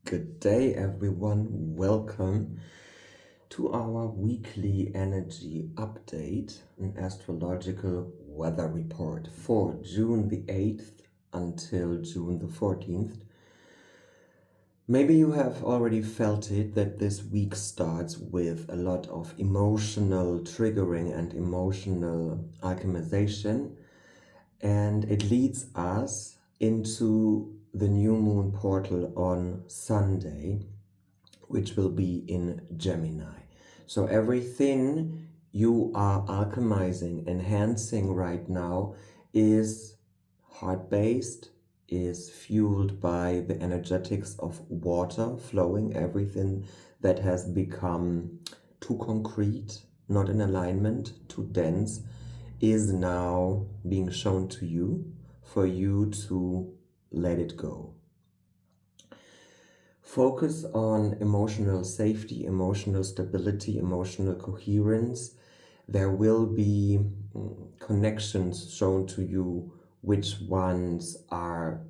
Good day, everyone. Welcome to our weekly energy update, an astrological weather report for June the 8th until June the 14th. Maybe you have already felt it that this week starts with a lot of emotional triggering and emotional alchemization, and it leads us into the new moon portal on Sunday, which will be in Gemini. So everything you are alchemizing, enhancing right now is heart-based, is fueled by the energetics of water flowing. Everything that has become too concrete, not in alignment, too dense, is now being shown to you for you to let it go. Focus on emotional safety, emotional stability, emotional coherence. There will be connections shown to you, which ones are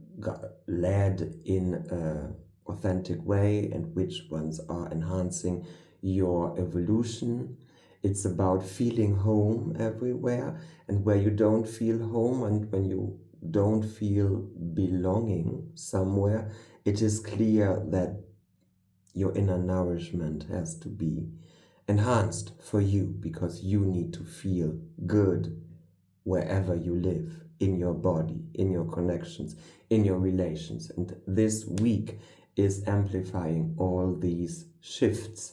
led in an authentic way and which ones are enhancing your evolution. It's about feeling home everywhere, and where you don't feel home and when you don't feel belonging somewhere, it is clear that your inner nourishment has to be enhanced for you, because you need to feel good wherever you live, in your body, in your connections, in your relations. And this week is amplifying all these shifts.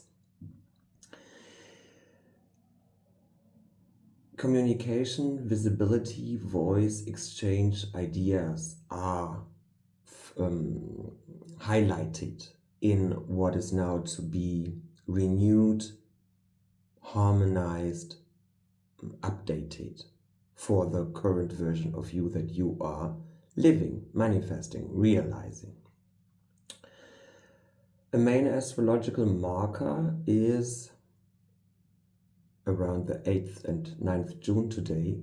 Communication, visibility, voice, exchange, ideas are highlighted in what is now to be renewed, harmonized, updated for the current version of you that you are living, manifesting, realizing. A main astrological marker is around the 8th and 9th June today,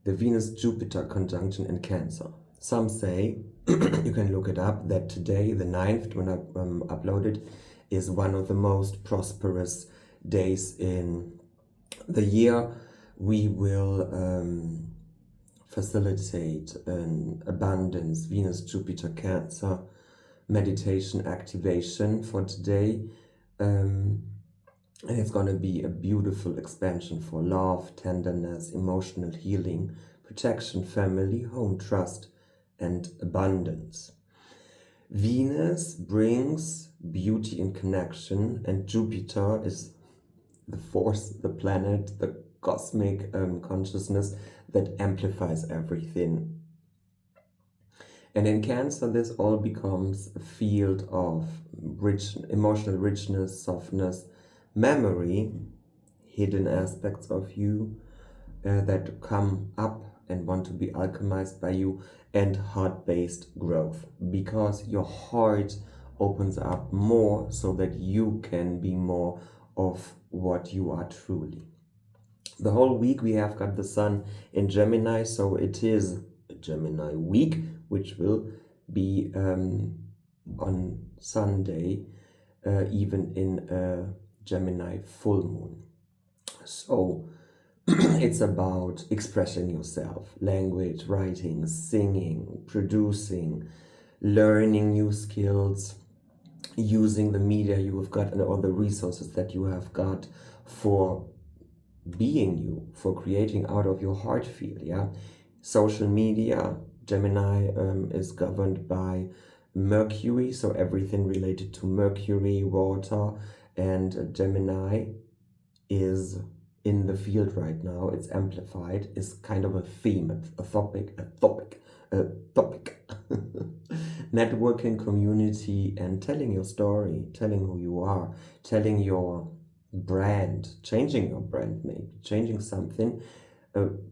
the Venus-Jupiter conjunction in Cancer. Some say, you can look it up, that today, the 9th, when I uploaded, is one of the most prosperous days in the year. We will facilitate an abundance, Venus-Jupiter Cancer meditation activation for today. And it's going to be a beautiful expansion for love, tenderness, emotional healing, protection, family, home, trust, and abundance. Venus brings beauty and connection, and Jupiter is the force, the planet, the cosmic consciousness that amplifies everything. And in Cancer, this all becomes a field of rich, emotional richness, softness, memory, hidden aspects of you that come up and want to be alchemized by you, and heart-based growth, because your heart opens up more so that you can be more of what you are truly. The whole week we have got the sun in Gemini, so it is a Gemini week, which will be on Sunday, even in a Gemini full moon. So it's about expressing yourself, language, writing, singing, producing, learning new skills, using the media you have got and all the resources that you have got for being you, for creating out of your heart field. Social media, Gemini is governed by Mercury, so everything related to Mercury, water, and Gemini is in the field right now. It's amplified, is kind of a theme, a topic. Networking, community, and telling your story, telling who you are, telling your brand, changing your brand, maybe changing something,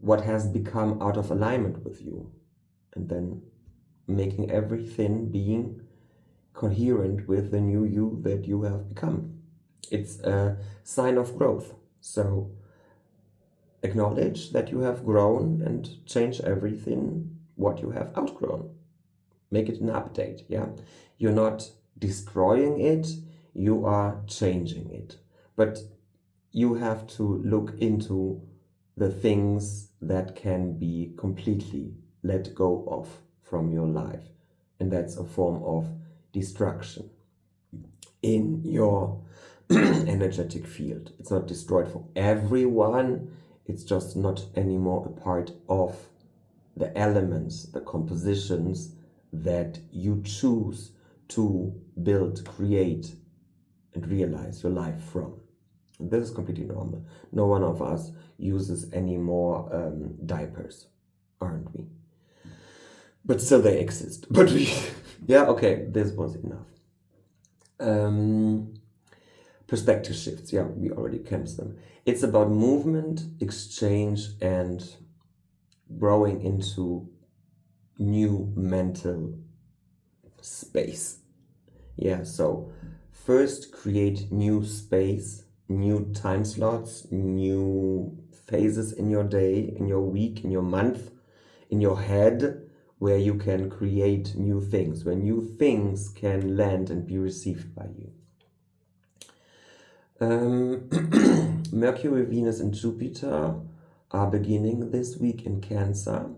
what has become out of alignment with you, and then making everything being coherent with the new you that you have become. It's a sign of growth. So acknowledge that you have grown and change everything what you have outgrown. Make it an update. You're not destroying it, you are changing it. But you have to look into the things that can be completely let go of from your life. And that's a form of destruction in your energetic field. It's not destroyed for everyone, it's just not anymore a part of the elements, the compositions that you choose to build, create, and realize your life from. This is completely normal. No one of us uses any more diapers, aren't we? But still they exist. But we, yeah, okay, this was enough. Perspective shifts, yeah, we already camped them. It's about movement, exchange, and growing into new mental space. Yeah, so first create new space, new time slots, new phases in your day, in your week, in your month, in your head, where you can create new things, where new things can land and be received by you. Mercury, Venus, and Jupiter are beginning this week in Cancer.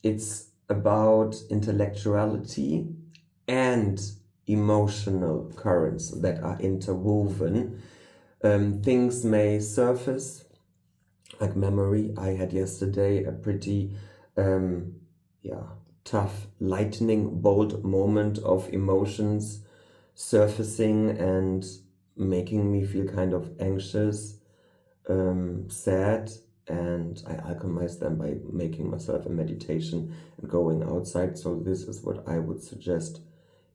It's about intellectuality and emotional currents that are interwoven. Things may surface, like memory. I had yesterday a pretty tough, lightning bolt moment of emotions surfacing and making me feel kind of anxious, sad, and I alchemize them by making myself a meditation and going outside. So this is what I would suggest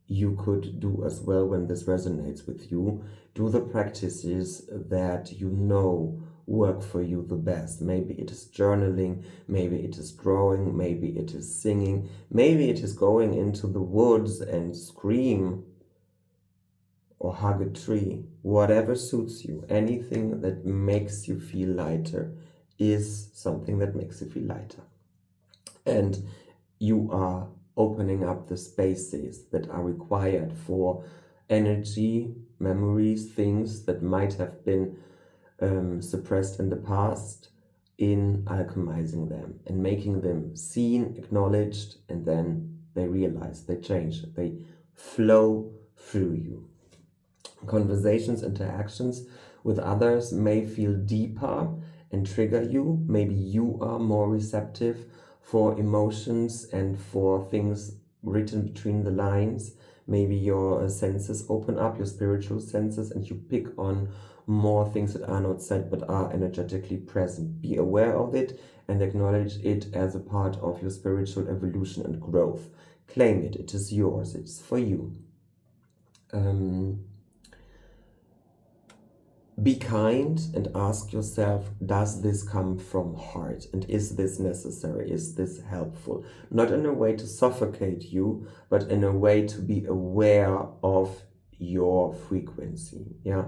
you could do as well when this resonates with you. Do the practices that you know work for you the best. Maybe it is journaling, maybe it is drawing, maybe it is singing, maybe it is going into the woods and scream or hug a tree. Whatever suits you, anything that makes you feel lighter is something that makes you feel lighter. And you are opening up the spaces that are required for energy, memories, things that might have been suppressed in the past, in alchemizing them and making them seen, acknowledged, and then they realize, they change, they flow through you. Conversations, interactions with others may feel deeper and trigger you. Maybe you are more receptive for emotions and for things written between the lines. Maybe your senses open up, your spiritual senses, and you pick on more things that are not said but are energetically present. Be aware of it and acknowledge it as a part of your spiritual evolution and growth. Claim it. It is yours. It's for you. Be kind and ask yourself, does this come from heart? And is this necessary? Is this helpful? Not in a way to suffocate you, but in a way to be aware of your frequency. Yeah.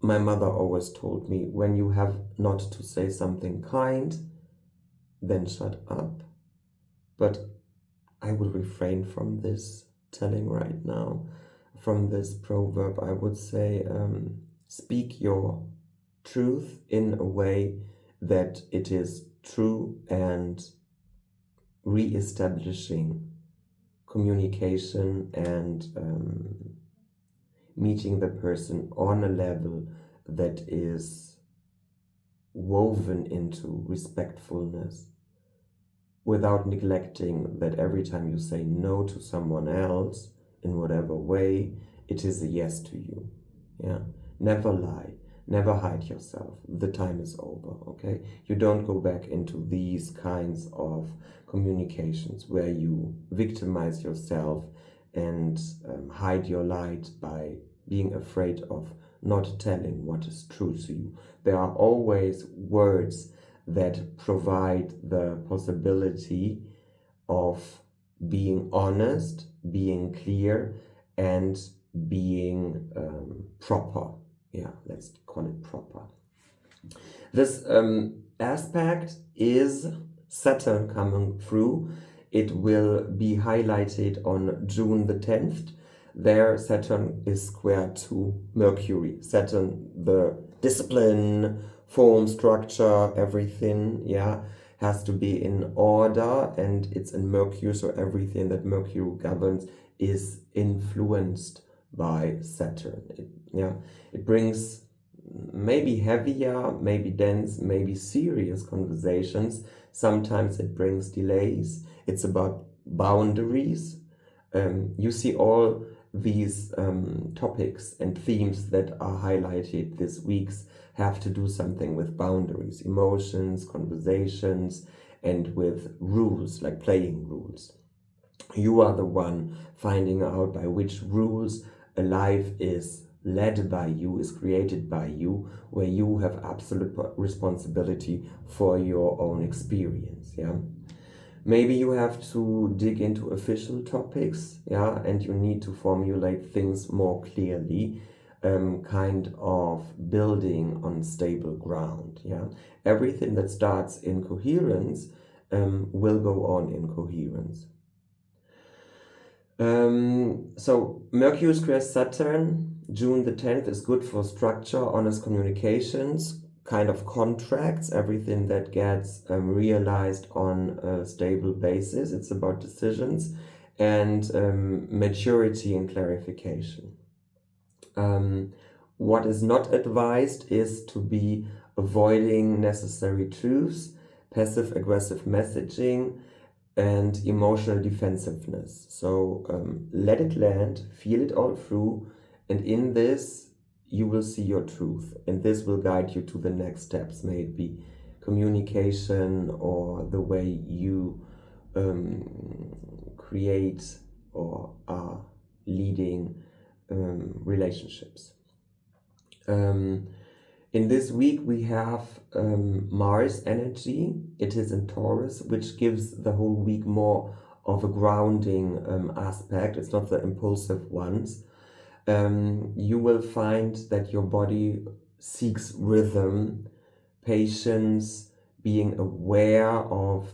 My mother always told me, when you have not to say something kind, then shut up. But I would refrain from this telling right now. From this proverb, I would say, speak your truth in a way that it is true and re-establishing communication and meeting the person on a level that is woven into respectfulness, without neglecting that every time you say no to someone else in whatever way, it is a yes to you. Yeah. Never lie. Never hide yourself. The time is over, okay? You don't go back into these kinds of communications where you victimize yourself and hide your light by being afraid of not telling what is true to you. There are always words that provide the possibility of being honest, being clear, and being proper. Yeah, let's call it proper. This aspect is Saturn coming through. It will be highlighted on June the 10th. there Saturn is square to Mercury. Saturn, the discipline, form, structure, everything, yeah, has to be in order, and it's in Mercury, so everything that Mercury governs is influenced by Saturn. It brings maybe heavier, maybe dense, maybe serious conversations. Sometimes it brings delays. It's about boundaries. You see all these topics and themes that are highlighted this week's have to do something with boundaries, emotions, conversations, and with rules, like playing rules. You are the one finding out by which rules a life is led by you, is created by you, where you have absolute responsibility for your own experience. Yeah, maybe you have to dig into official topics, yeah, and you need to formulate things more clearly, kind of building on stable ground. Yeah, everything that starts in coherence will go on in coherence. So Mercury square Saturn, June the 10th, is good for structure, honest communications, kind of contracts, everything that gets realized on a stable basis. It's about decisions and maturity and clarification. What is not advised is to be avoiding necessary truths, passive-aggressive messaging, and emotional defensiveness. So let it land, feel it all through, and in this you will see your truth, and this will guide you to the next steps, may it be communication or the way you create or are leading relationships. In this week we have Mars energy. It is in Taurus, which gives the whole week more of a grounding aspect. It's not the impulsive ones. You will find that your body seeks rhythm, patience, being aware of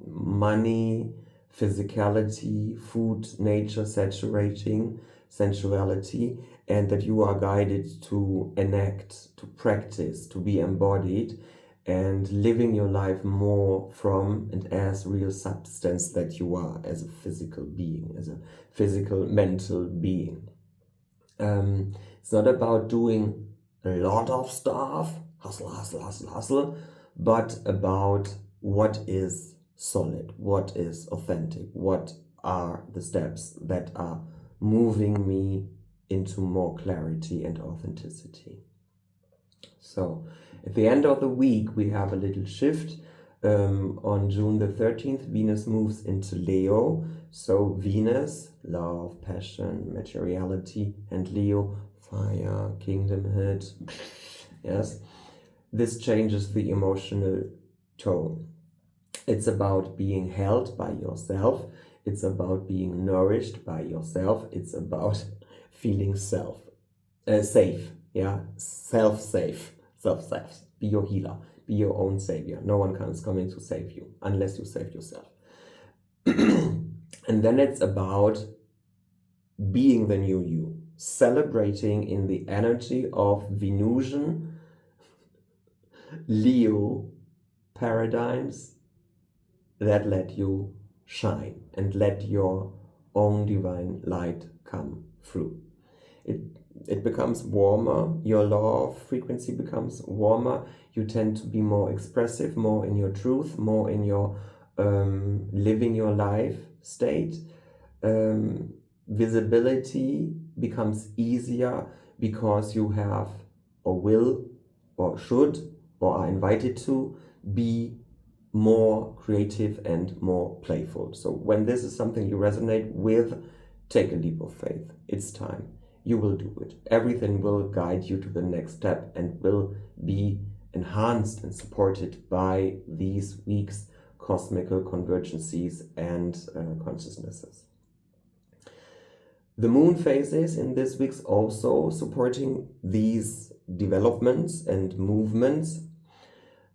money, physicality, food, nature, saturating, sensuality, and that you are guided to enact, to practice, to be embodied, and living your life more from and as real substance that you are, as a physical being, as a physical, mental being. It's not about doing a lot of stuff, hustle, but about what is solid, what is authentic, what are the steps that are moving me into more clarity and authenticity. So at the end of the week we have a little shift. On June the 13th Venus moves into Leo. So Venus, love, passion, materiality, and Leo, fire, kingdomhood. Yes, this changes the emotional tone. It's about being held by yourself. It's about being nourished by yourself. It's about feeling safe. Yeah, self-safe. Be your healer. Be your own savior. No one is coming to save you unless you save yourself. And then it's about being the new you, celebrating in the energy of Venusian Leo paradigms that let you shine and let your own divine light come through. It becomes warmer, your law of frequency becomes warmer, you tend to be more expressive, more in your truth, more in your living your life state. Visibility becomes easier because you have or will or should or are invited to be more creative and more playful. So when this is something you resonate with, take a leap of faith. It's time. You will do it. Everything will guide you to the next step and will be enhanced and supported by these week's cosmical convergencies and consciousnesses. The moon phases in this week's also supporting these developments and movements.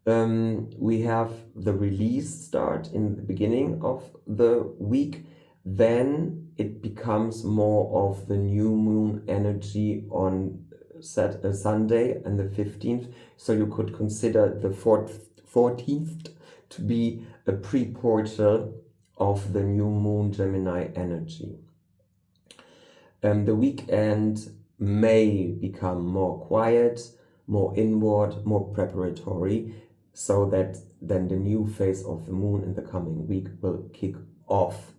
We have the release start in the beginning of the week, Then it becomes more of the new moon energy on Sunday and the 15th. So you could consider the 14th to be a pre-portal of the new moon Gemini energy. The weekend may become more quiet, more inward, more preparatory, so that then the new phase of the moon in the coming week will kick off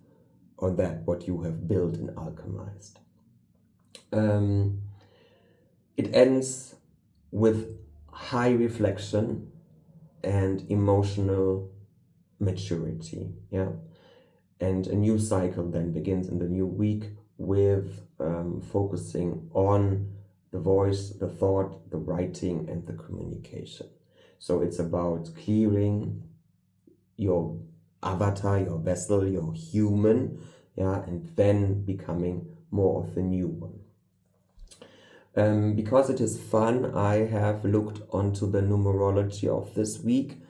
on that what you have built and alchemized. It ends with high reflection and emotional maturity, and a new cycle then begins in the new week with focusing on the voice, the thought, the writing, and the communication. So it's about clearing your avatar, your vessel, your human, and then becoming more of the new one. Because it is fun, I have looked onto the numerology of this week.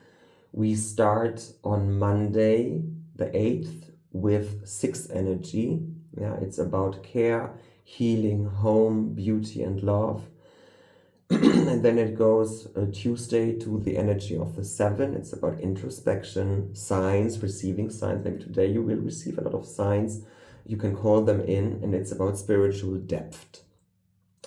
We start on Monday, the 8th, with 6 energy. It's about care, healing, home, beauty, and love. And then it goes Tuesday to the energy of the 7. It's about introspection, signs, receiving signs. Maybe today you will receive a lot of signs. You can call them in, and it's about spiritual depth.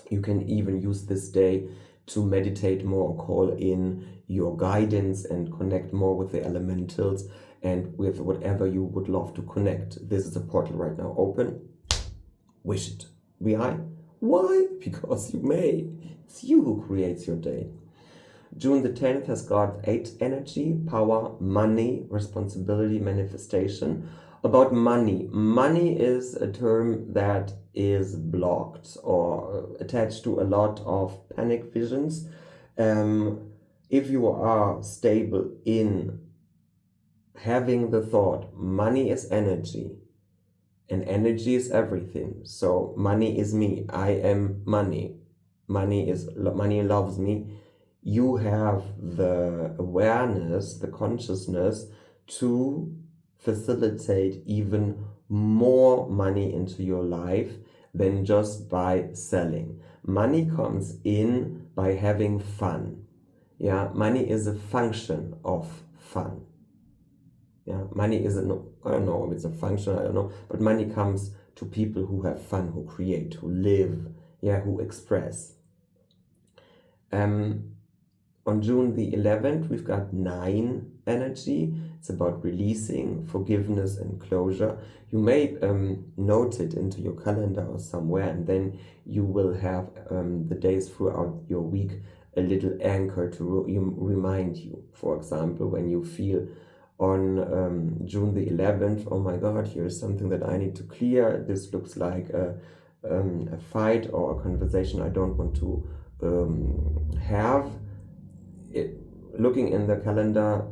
You can even use this day to meditate more, or call in your guidance and connect more with the elementals and with whatever you would love to connect. This is a portal right now open. Wish it. Why? Because you may. It's you who creates your day. June the 10th has got 8 energy, power, money, responsibility, manifestation. About money. Money is a term that is blocked or attached to a lot of panic visions. If you are stable in having the thought, money is energy, and energy is everything. So money is me. I am money. Money loves me. You have the awareness, the consciousness to facilitate even more money into your life than just by selling. Money comes in by having fun. Money is a function of fun. Money is I don't know if it's a function, I don't know, but money comes to people who have fun, who create, who live, who express. On June the 11th, we've got 9 energy. It's about releasing, forgiveness, and closure. You may note it into your calendar or somewhere, and then you will have the days throughout your week a little anchor to remind you. For example, when you feel on June the 11th, oh my God, here's something that I need to clear. This looks like a fight or a conversation I don't want to have. Looking in the calendar,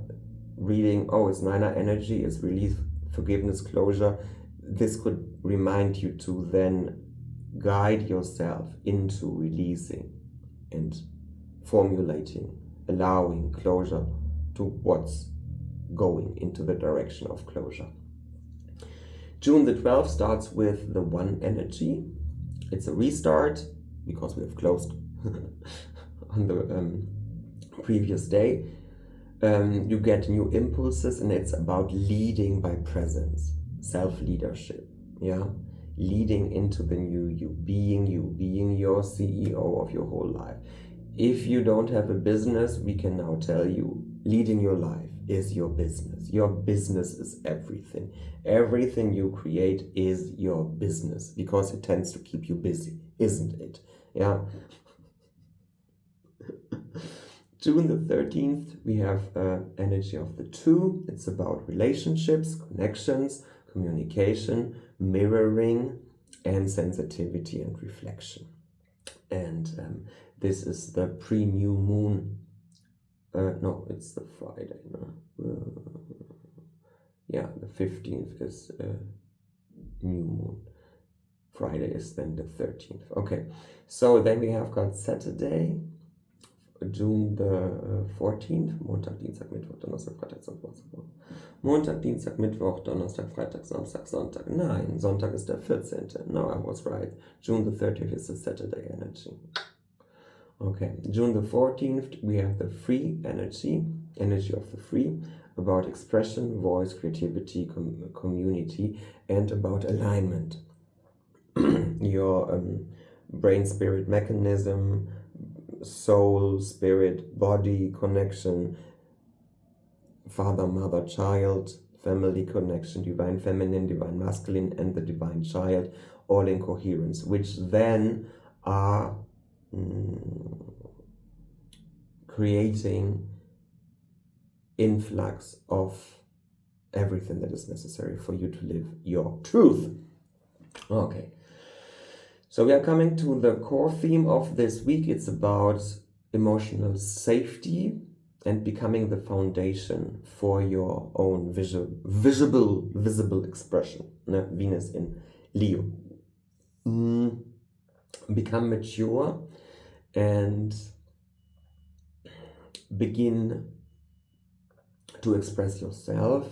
reading, it's 9er energy, it's release, forgiveness, closure. This could remind you to then guide yourself into releasing and formulating, allowing closure to what's going into the direction of closure. June the 12th starts with the 1 energy. It's a restart because we have closed on the previous day. You get new impulses, and it's about leading by presence, self-leadership, leading into the new you, being your CEO of your whole life. If you don't have a business, we can now tell you, leading your life is your business. Your business is everything. Everything you create is your business, because it tends to keep you busy, isn't it? June the 13th, we have energy of the 2. It's about relationships, connections, communication, mirroring, and sensitivity and reflection. And this is the pre-new moon. No, it's the Friday. The 15th is new moon. Friday is then the 13th. Okay, so then we have got Saturday, June the 14th, Montag, Dienstag, Mittwoch, Donnerstag, Freitag, Samstag, Sonntag. Montag, Dienstag, Mittwoch, Donnerstag, Freitag, Samstag, Sonntag. Nein, Sonntag ist der 14. No, I was right. June the 30th is the Saturday energy. Okay, June the 14th, we have the free energy of the free, about expression, voice, creativity, community, and about alignment. Your brain spirit mechanism, soul, spirit, body connection, father, mother, child, family connection, divine feminine, divine masculine, and the divine child, all in coherence, which then are creating influx of everything that is necessary for you to live your truth. Okay. So we are coming to the core theme of this week. It's about emotional safety and becoming the foundation for your own visible expression. Venus in Leo. Become mature and begin to express yourself,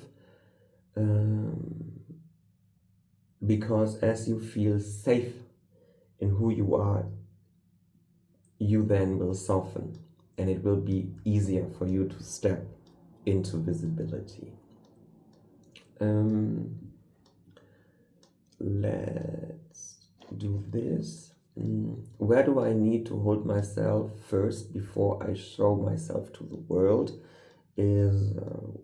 because as you feel safe in who you are, you then will soften, and it will be easier for you to step into visibility. Let's do this. Where do I need to hold myself first before I show myself to the world is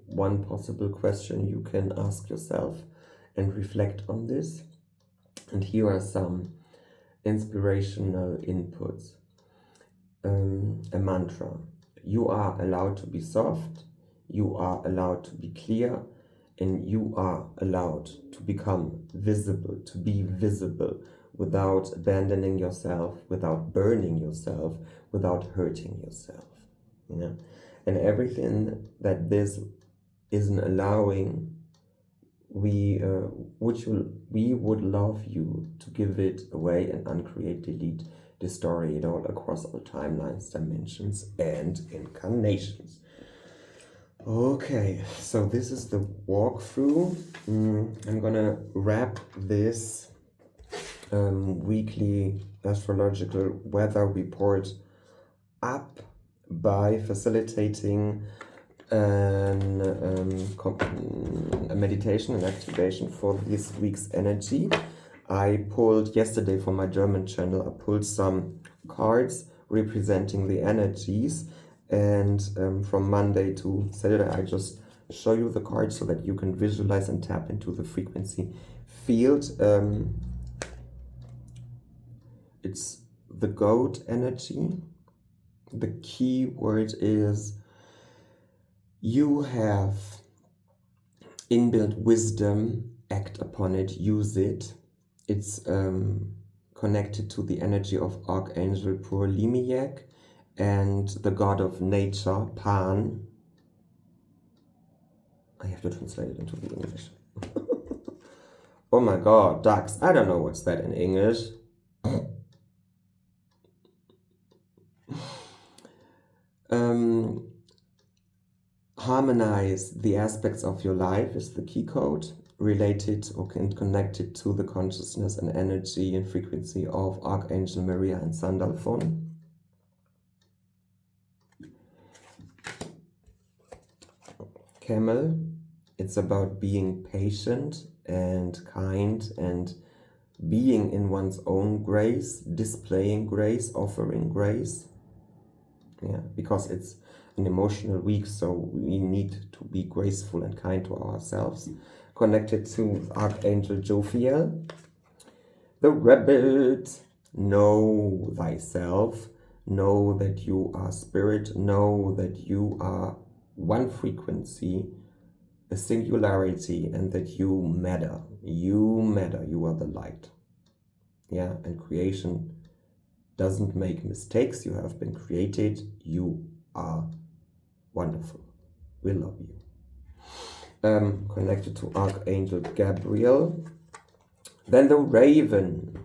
one possible question you can ask yourself and reflect on this. And here are some inspirational inputs. A mantra. You are allowed to be soft, you are allowed to be clear, and you are allowed to become visible, to be visible without abandoning yourself, without burning yourself, without hurting yourself. Yeah? And everything that this isn't allowing, we would love you to give it away and uncreate, delete, destroy it all across all timelines, dimensions, and incarnations. Okay, so this is the walkthrough. I'm gonna wrap this weekly astrological weather report up by facilitating a meditation and activation for this week's energy. I pulled yesterday for my German channel, I pulled some cards representing the energies, and from Monday to Saturday I just show you the cards so that you can visualize and tap into the frequency field. It's the goat energy. The key word is you have inbuilt wisdom, act upon it, use it. It's connected to the energy of Archangel Limiak and the god of nature, Pan. I have to translate it into the English. Oh my god, ducks. I don't know what's that in English. Harmonize the aspects of your life is the key code, related or connected to the consciousness and energy and frequency of Archangel Maria and Sandalphon. Camel, it's about being patient and kind and being in one's own grace, displaying grace, offering grace. Yeah, because it's an emotional week, so we need to be graceful and kind to ourselves. Connected to Archangel Jophiel. The rabbit, know thyself, know that you are spirit, know that you are one frequency, a singularity, and that you matter. You matter, you are the light. Yeah, and creation doesn't make mistakes. You have been created. You are wonderful. We love you. Connected to Archangel Gabriel. Then the raven.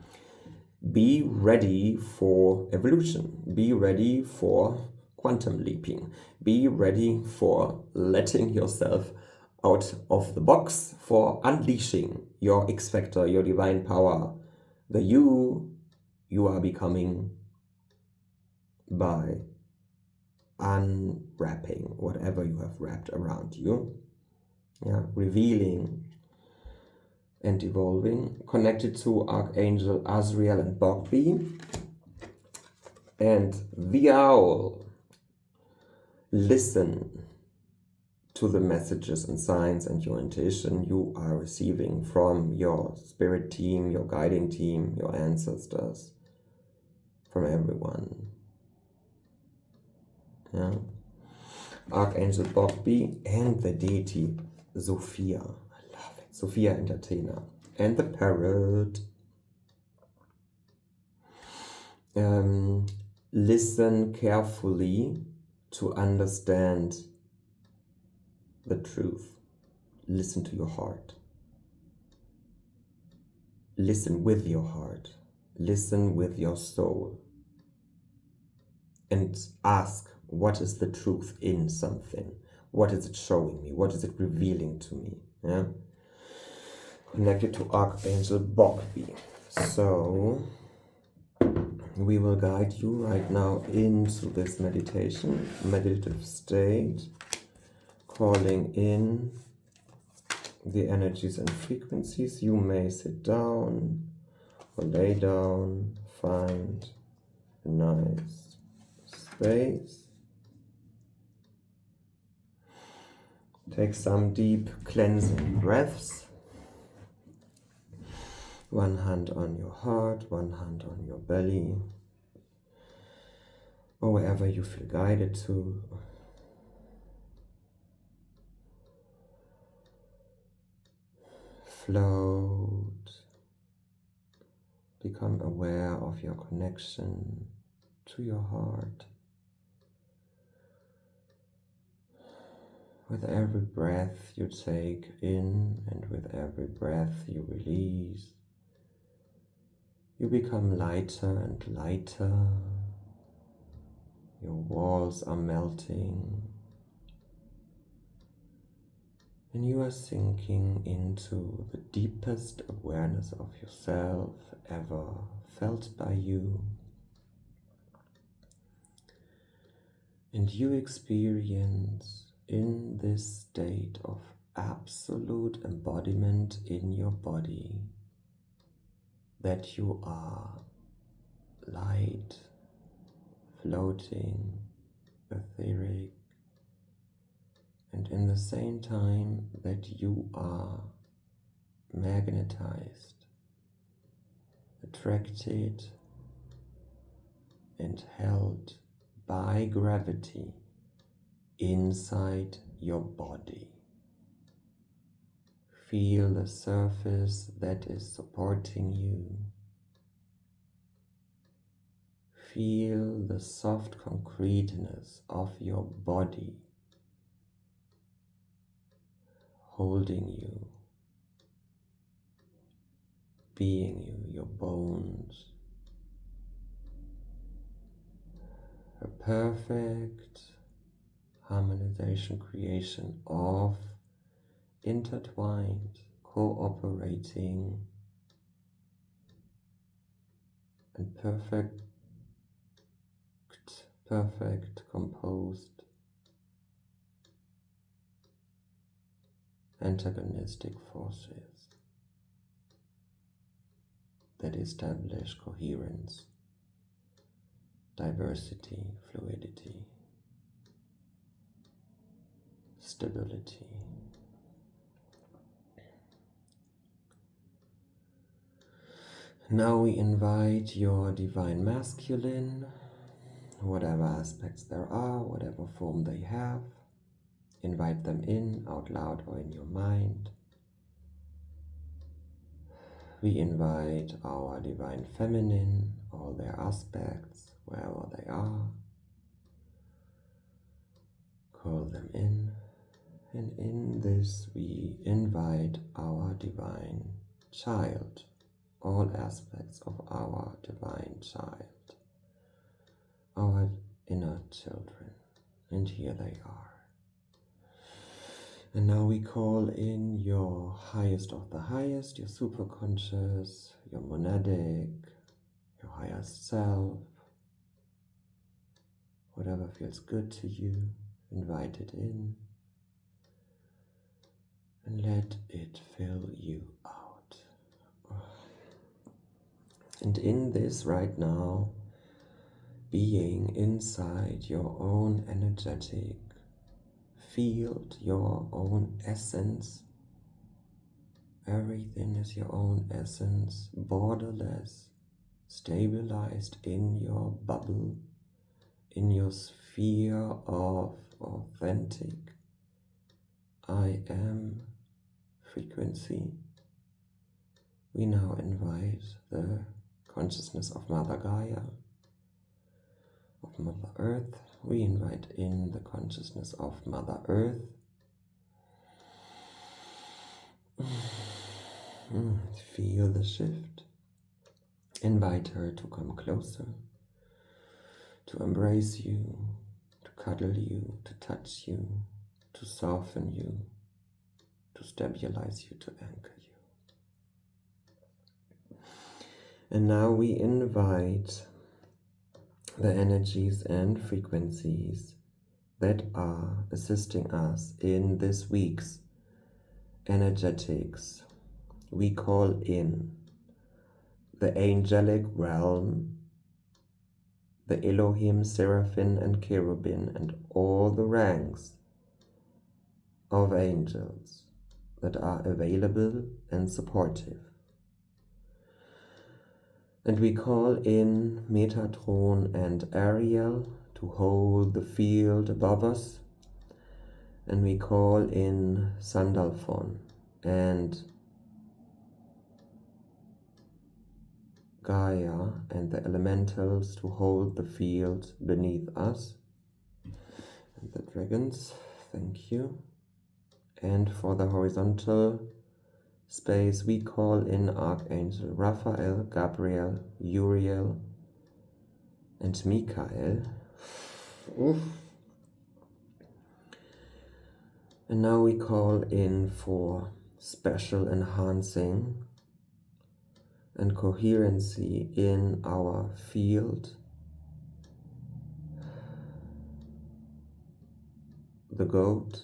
Be ready for evolution. Be ready for quantum leaping. Be ready for letting yourself out of the box, for unleashing your X factor, your divine power, the you are becoming by unwrapping whatever you have wrapped around you. Yeah, revealing and evolving, connected to Archangel Azrael and Bogby. And the owl, listen to the messages and signs and your intuition you are receiving from your spirit team, your guiding team, your ancestors, from everyone. Yeah. Archangel Bogby and the deity Sophia. I love it. Sophia Entertainer. And the parrot. Listen carefully to understand the truth. Listen to your heart. Listen with your heart. Listen with your soul. And ask, what is the truth in something? What is it showing me? What is it revealing to me? Yeah? Connected to Archangel Bogby. So we will guide you right now into this meditative state, calling in the energies and frequencies. You may sit down or lay down, find a nice space. Take some deep cleansing breaths. One hand on your heart, one hand on your belly, or wherever you feel guided to. Float. Become aware of your connection to your heart. With every breath you take in and with every breath you release, you become lighter and lighter. Your walls are melting. And you are sinking into the deepest awareness of yourself ever felt by you. And you experience in this state of absolute embodiment in your body that you are light, floating, etheric, and in the same time that you are magnetized, attracted, and held by gravity inside your body. Feel the surface that is supporting you. Feel the soft concreteness of your body holding you, being you, your bones. A perfect harmonization, creation of intertwined, cooperating, and perfect composed antagonistic forces that establish coherence, diversity, fluidity, stability. Now we invite your divine masculine, whatever aspects there are, whatever form they have, invite them in, out loud or in your mind. We invite our divine feminine, all their aspects, wherever they are. Call them in, and in this we invite our divine child, all aspects of our divine child, our inner children. And here they are. And now we call in your highest of the highest, your superconscious, your monadic, your highest self, whatever feels good to you. Invite it in and let it fill you out. And in this right now, being inside your own energetic field, your own essence, everything is your own essence, borderless, stabilized in your bubble, in your sphere of authentic I am frequency. We now invite the consciousness of Mother Gaia, of Mother Earth. We invite in the consciousness of Mother Earth. Feel the shift. Invite her to come closer, to embrace you, to cuddle you, to touch you, to soften you, to stabilize you, to anchor you. And now we invite the energies and frequencies that are assisting us in this week's energetics. We call in the angelic realm, the Elohim, Seraphim and Cherubim, and all the ranks of angels that are available and supportive. And we call in Metatron and Ariel to hold the field above us. And we call in Sandalphon and Gaia and the elementals to hold the field beneath us. And the dragons, thank you. And for the horizontal space, we call in Archangel Raphael, Gabriel, Uriel, and Michael. Oof. And now we call in for special enhancing and coherency in our field, the goat,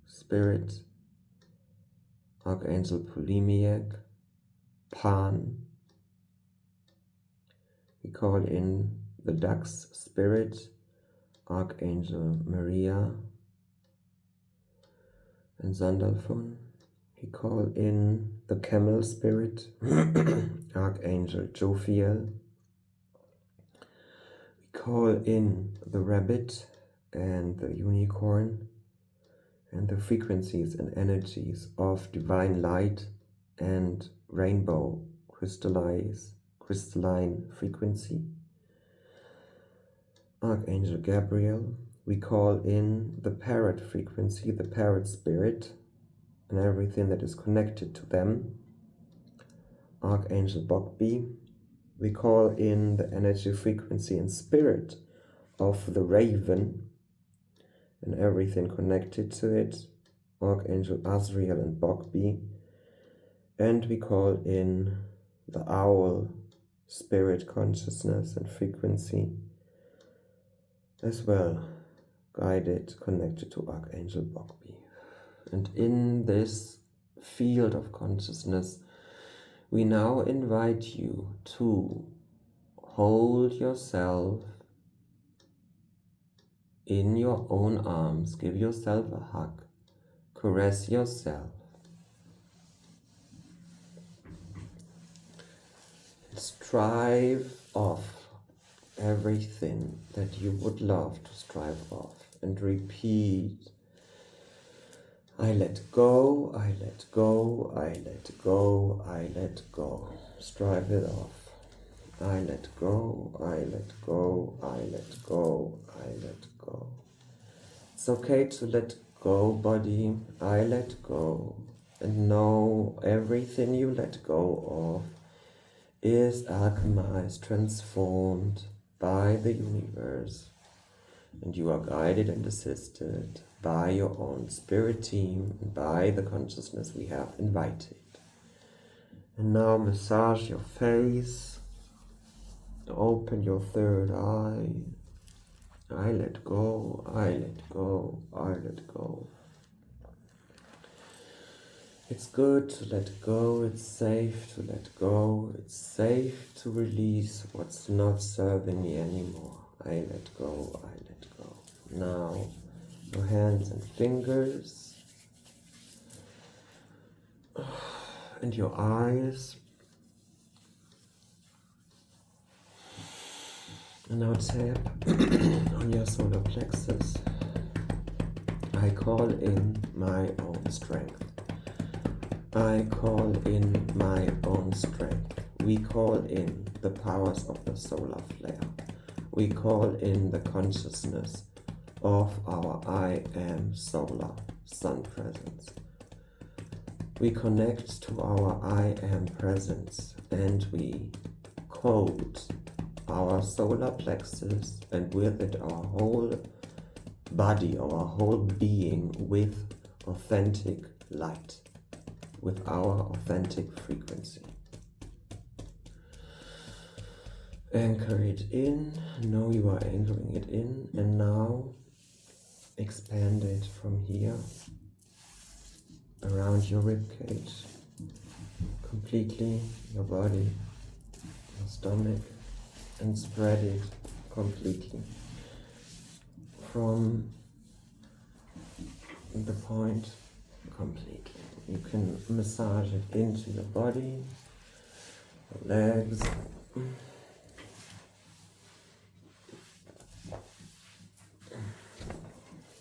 spirit, Archangel Polemiac, Pan. We call in the duck's spirit, Archangel Maria, and Sandalphon. We call in the camel spirit, Archangel Jophiel. We call in the rabbit and the unicorn, and the frequencies and energies of divine light and rainbow crystalline frequency. Archangel Gabriel. We call in the parrot frequency, the parrot spirit, and everything that is connected to them. Archangel Bogby. We call in the energy, frequency, and spirit of the raven and everything connected to it. Archangel Azrael and Bogby. And we call in the owl spirit, consciousness, and frequency as well, guided, connected to Archangel Bogby. And in this field of consciousness, we now invite you to hold yourself in your own arms, give yourself a hug, caress yourself, strive off everything that you would love to strive off, and repeat, I let go, I let go, I let go, I let go. Strive it off. I let go, I let go, I let go, I let go. It's okay to let go, body. I let go. And know everything you let go of is alchemized, transformed by the universe And you are guided and assisted by your own spirit team and by the consciousness we have invited. And now massage your face, open your third eye. I let go, I let go, I let go. It's good to let go, it's safe to let go, it's safe to release what's not serving me anymore. I let go, I let go. Now, your hands and fingers, and your eyes. And now tap on your solar plexus. I call in my own strength. I call in my own strength. We call in the powers of the solar flare. We call in the consciousness of our I am solar sun presence. We connect to our I am presence and we code our solar plexus and with it our whole body, our whole being with authentic light, with our authentic frequency. Anchor it in, know you are anchoring it in, and now expand it from here around your ribcage, completely, your body, your stomach, and spread it completely from the point completely. You can massage it into your body, your legs,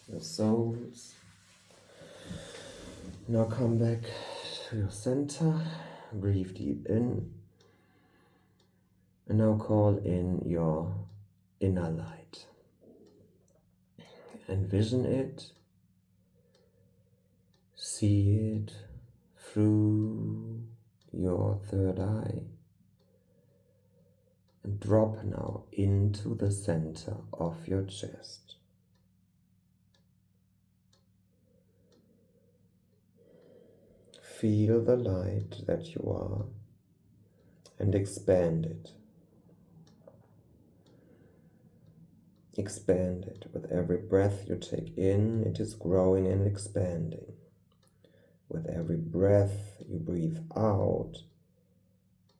your soles. Now come back to your center, breathe deep in, and now call in your inner light. Envision it, see it through your third eye, and drop now into the center of your chest. Feel the light that you are and expand it. Expand it. With every breath you take in, it is growing and expanding. With every breath you breathe out,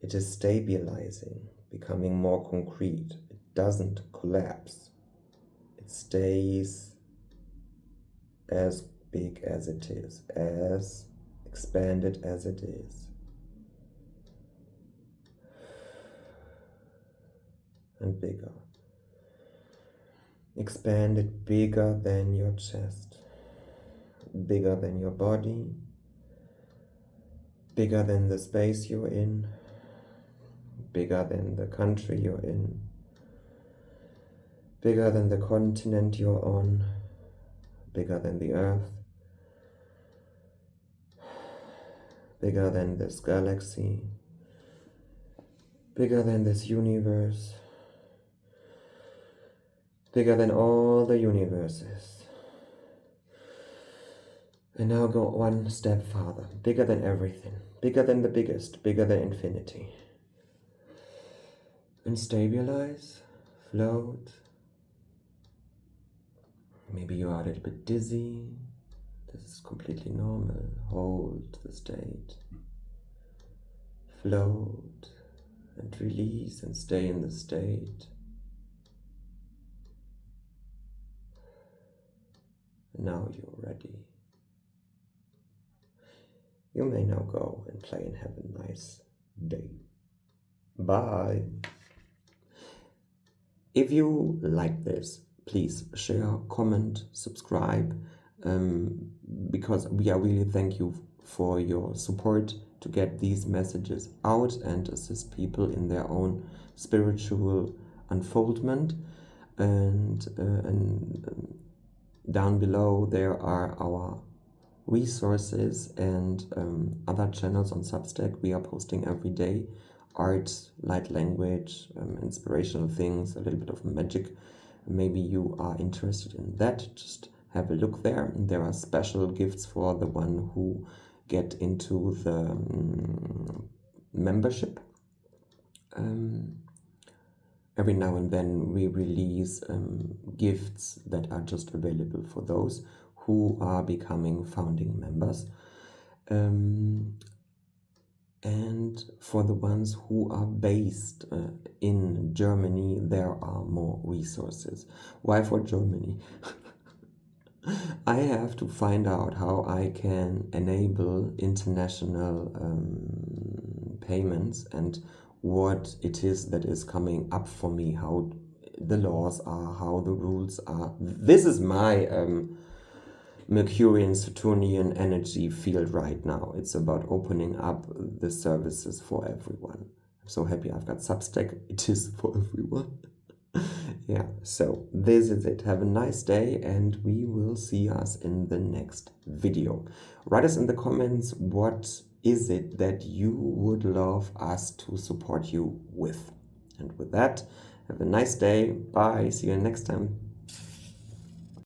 it is stabilizing, becoming more concrete. It doesn't collapse. It stays as big as it is, as expanded as it is. And bigger. Expand it bigger than your chest, bigger than your body, bigger than the space you're in, bigger than the country you're in, bigger than the continent you're on, bigger than the earth, bigger than this galaxy, bigger than this universe, bigger than all the universes. And now go one step farther, bigger than everything, bigger than the biggest, bigger than infinity. And stabilize, float. Maybe you are a little bit dizzy. This is completely normal. Hold the state. Float and release and stay in the state. Now you're ready. You may now go and play and have a nice day. Bye. If you like this, please share, comment, subscribe, because we are really thank you for your support to get these messages out and assist people in their own spiritual unfoldment. And down below there are our resources and other channels on Substack. We are posting every day art, light language, inspirational things, a little bit of magic maybe you are interested in that, just have a look there. There are special gifts for the one who get into the membership. Every now and then we release gifts that are just available for those who are becoming founding members. And for the ones who are based in Germany, there are more resources. Why for Germany? I have to find out how I can enable international payments and what it is that is coming up for me, how the laws are, how the rules are. This is my Mercurian Saturnian energy field right now. It's about opening up the services for everyone. I'm so happy I've got Substack. It is for everyone. Yeah, so this is it. Have a nice day and we will see us in the next video. Write us in the comments what is it that you would love us to support you with. And with that, have a nice day. Bye. See you next time.